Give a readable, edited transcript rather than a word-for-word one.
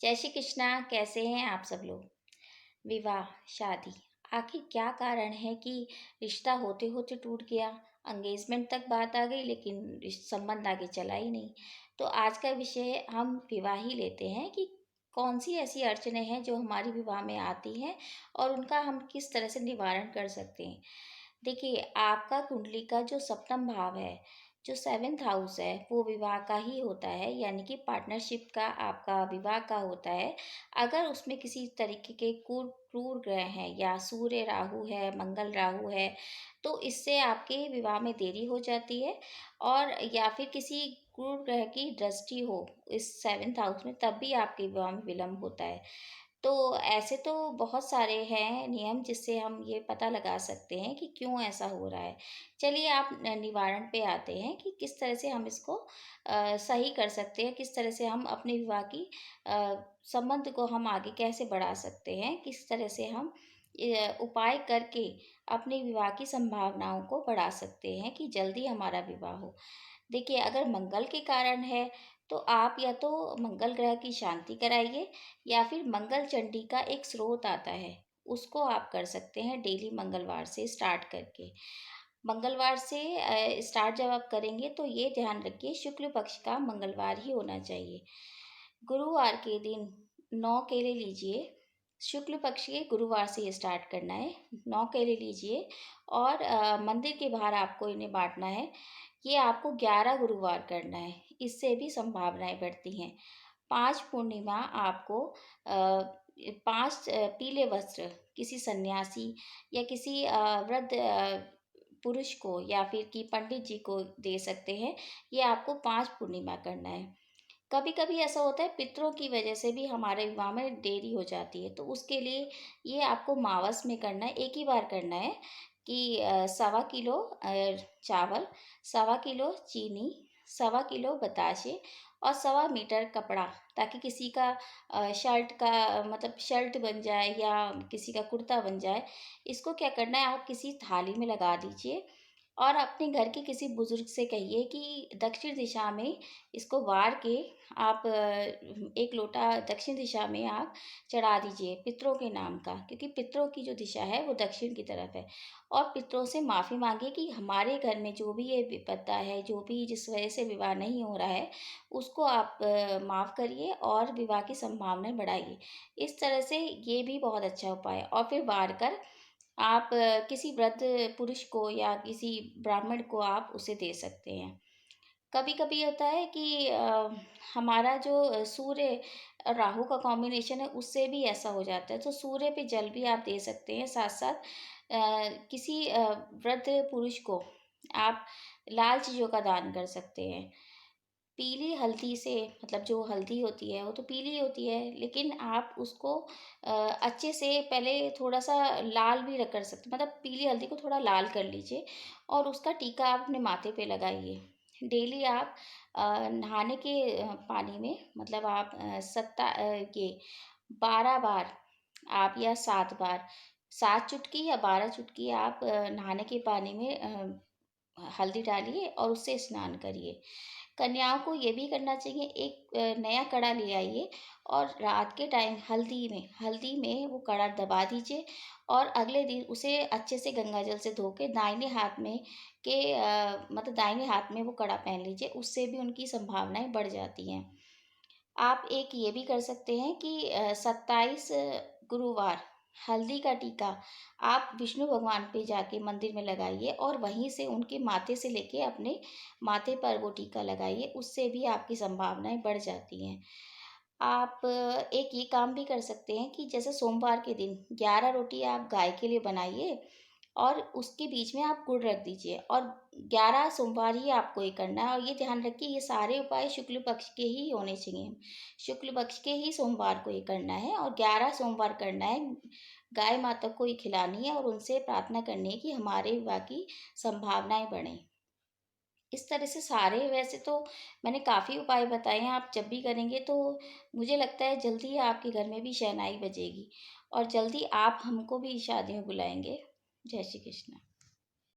जय श्री कृष्णा। कैसे हैं आप सब लोग। विवाह, शादी, आखिर क्या कारण है कि रिश्ता होते होते टूट गया। एंगेजमेंट तक बात आ गई लेकिन संबंध आगे चला ही नहीं। तो आज का विषय हम विवाह ही लेते हैं कि कौन सी ऐसी अड़चनें हैं जो हमारी विवाह में आती हैं और उनका हम किस तरह से निवारण कर सकते हैं। देखिए, आपका कुंडली का जो सप्तम भाव है, जो सेवेंथ हाउस है, वो विवाह का ही होता है, यानी कि पार्टनरशिप का, आपका विवाह का होता है। अगर उसमें किसी तरीके के क्रूर ग्रह हैं या सूर्य राहु है, मंगल राहु है, तो इससे आपके विवाह में देरी हो जाती है। और या फिर किसी क्रूर ग्रह की दृष्टि हो इस सेवेंथ हाउस में, तब भी आपके विवाह में विलंब होता है। तो ऐसे तो बहुत सारे हैं नियम जिससे हम ये पता लगा सकते हैं कि क्यों ऐसा हो रहा है। चलिए, आप निवारण पे आते हैं कि किस तरह से हम इसको सही कर सकते हैं, किस तरह से हम अपने विवाह की संबंध को हम आगे कैसे बढ़ा सकते हैं, किस तरह से हम उपाय करके अपने विवाह की संभावनाओं को बढ़ा सकते हैं कि जल्दी हमारा विवाह हो। देखिए, अगर मंगल के कारण है तो आप या तो मंगल ग्रह की शांति कराइए, या फिर मंगल चंडी का एक स्रोत आता है, उसको आप कर सकते हैं डेली मंगलवार से स्टार्ट करके। मंगलवार से स्टार्ट जब आप करेंगे तो ये ध्यान रखिए, शुक्ल पक्ष का मंगलवार ही होना चाहिए। गुरुवार के दिन 9 केले लीजिए। शुक्ल पक्ष के गुरुवार से ये स्टार्ट करना है। 9 केले लीजिए और मंदिर के बाहर आपको इन्हें बांटना है। ये आपको 11 गुरुवार करना है, इससे भी संभावनाएं बढ़ती हैं। 5 पूर्णिमा आपको 5 पीले वस्त्र किसी सन्यासी या किसी वृद्ध पुरुष को या फिर कि पंडित जी को दे सकते हैं। ये आपको 5 पूर्णिमा करना है। कभी कभी ऐसा होता है, पितरों की वजह से भी हमारे विवाह में देरी हो जाती है, तो उसके लिए ये आपको मावस में करना है, एक ही बार करना है कि 1.25 किलो चावल, 1.25 किलो चीनी, 1.25 किलो बताशे और 1.25 मीटर कपड़ा, ताकि किसी का शर्ट का मतलब शर्ट बन जाए या किसी का कुर्ता बन जाए। इसको क्या करना है, आप किसी थाली में लगा दीजिए और अपने घर के किसी बुजुर्ग से कहिए कि दक्षिण दिशा में इसको वार के आप 1 लोटा दक्षिण दिशा में आप चढ़ा दीजिए पितरों के नाम का, क्योंकि पितरों की जो दिशा है वो दक्षिण की तरफ है। और पितरों से माफ़ी मांगिए कि हमारे घर में जो भी ये विपदा है, जो भी जिस वजह से विवाह नहीं हो रहा है, उसको आप माफ़ करिए और विवाह की संभावनाएं बढ़ाइए। इस तरह से ये भी बहुत अच्छा उपाय है। और फिर वार कर आप किसी वृद्ध पुरुष को या किसी ब्राह्मण को आप उसे दे सकते हैं। कभी कभी होता है कि हमारा जो सूर्य और राहु का कॉम्बिनेशन है, उससे भी ऐसा हो जाता है, तो सूर्य पे जल भी आप दे सकते हैं। साथ साथ किसी वृद्ध पुरुष को आप लाल चीज़ों का दान कर सकते हैं। पीली हल्दी से, मतलब जो हल्दी होती है वो तो पीली होती है, लेकिन आप उसको अच्छे से पहले थोड़ा सा लाल भी रख कर सकते, मतलब पीली हल्दी को थोड़ा लाल कर लीजिए और उसका टीका आप अपने माथे पे लगाइए। डेली आप नहाने के पानी में, मतलब आप ये 12 बार आप या 7 बार, 7 चुटकी या 12 चुटकी आप नहाने के पानी में हल्दी डालिए और उससे स्नान करिए। कन्याओं को ये भी करना चाहिए, एक नया कड़ा ले आइए और रात के टाइम हल्दी में वो कड़ा दबा दीजिए और अगले दिन उसे अच्छे से गंगा जल से धो के दाहिने हाथ में मतलब दाहिने हाथ में वो कड़ा पहन लीजिए, उससे भी उनकी संभावनाएं बढ़ जाती हैं। आप एक ये भी कर सकते हैं कि 27 गुरुवार हल्दी का टीका आप विष्णु भगवान पे जाके मंदिर में लगाइए और वहीं से उनके माथे से लेके अपने माथे पर वो टीका लगाइए, उससे भी आपकी संभावनाएं बढ़ जाती हैं। आप एक ये काम भी कर सकते हैं कि जैसे सोमवार के दिन 11 रोटी आप गाय के लिए बनाइए और उसके बीच में आप गुड़ रख दीजिए, और 11 सोमवार ही आपको ये करना है। और ये ध्यान रखिए, ये सारे उपाय शुक्ल पक्ष के ही होने चाहिए, शुक्ल पक्ष के ही सोमवार को ये करना है और 11 सोमवार करना है। गाय माता को ये खिलानी है और उनसे प्रार्थना करनी है कि हमारे विवाह की संभावनाएं बढ़ें। इस तरह से सारे, वैसे तो मैंने काफ़ी उपाय बताए हैं, आप जब भी करेंगे तो मुझे लगता है जल्दी ही आपके घर में भी शहनाई बजेगी और जल्दी आप हमको भी शादी में बुलाएंगे। जय श्री कृष्ण।